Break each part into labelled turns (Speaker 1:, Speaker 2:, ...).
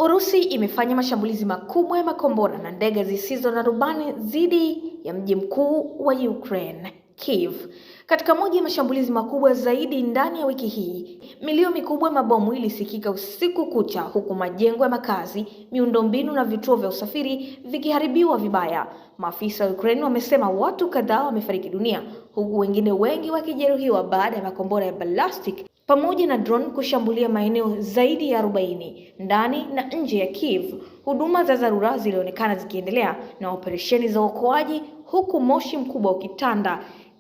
Speaker 1: Urusi imefanya mashambulizi makubwa ya makombora na ndege zisizo na rubani dhidi ya mji mkuu wa Ukraine, Kiev. Katika moja ya mashambulizi makubwa zaidi ndani ya wiki hii, milio mikubwa ya mabomu ilisikika usiku kucha, huku majengo ya makazi, miundombinu na vituo vya usafiri vikiharibiwa vibaya. Maafisa wa Ukraine wamesema watu kadhaa wamefariki dunia, huku wengine wengi wakijeruhiwa baada ya makombora ya ballistic pamoja na drone kushambulia maeneo zaidi ya 40 ndani na nje ya Kiev. Huduma za dharura zilionekana zikiendelea na operesheni za uokoaji, huku moshi mkubwa ukitanda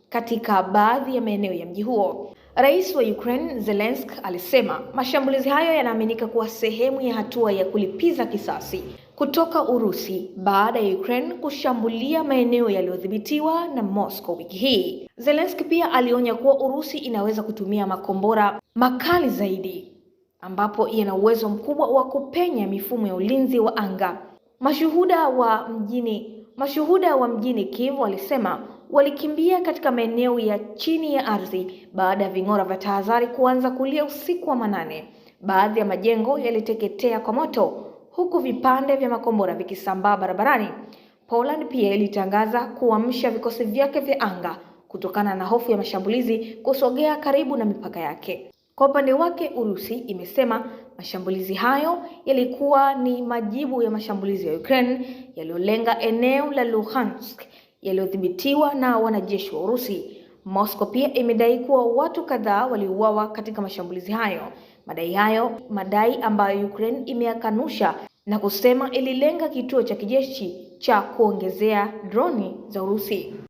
Speaker 1: katika baadhi ya maeneo ya mji huo. Rais wa Ukraine Zelensky alisema mashambulizi hayo yanaaminika kuwa sehemu ya hatua ya kulipiza kisasi kutoka Urusi baada ya Ukraine kushambulia maeneo yaliyodhibitiwa na Moscow wiki hii. Zelensky pia alionya kuwa Urusi inaweza kutumia makombora makali zaidi ambapo yana uwezo mkubwa wa kupenya mifumo ya ulinzi wa anga. Mashuhuda wa mjini Kiev walisema walikimbia katika maeneo ya chini ya ardhi baada ya ving'ora vya tahadhari kuanza kulia usiku wa manane. Baadhi ya majengo yaliteketea kwa moto huku vipande vya makombora vikisambaa barabarani. Poland pia ilitangaza kuamsha vikosi vyake vya anga kutokana na hofu ya mashambulizi kusogea karibu na mipaka yake. Kwa upande wake, Urusi imesema mashambulizi hayo yalikuwa ni majibu ya mashambulizi ya Ukraine yaliyolenga eneo la Luhansk yaliyodhibitiwa na wanajeshi wa Urusi. Moscow pia imedai kuwa watu kadhaa waliuawa katika mashambulizi hayo. Madai ambayo Ukraine imeyakanusha na kusema ililenga kituo cha kijeshi cha kuongezea droni za Urusi.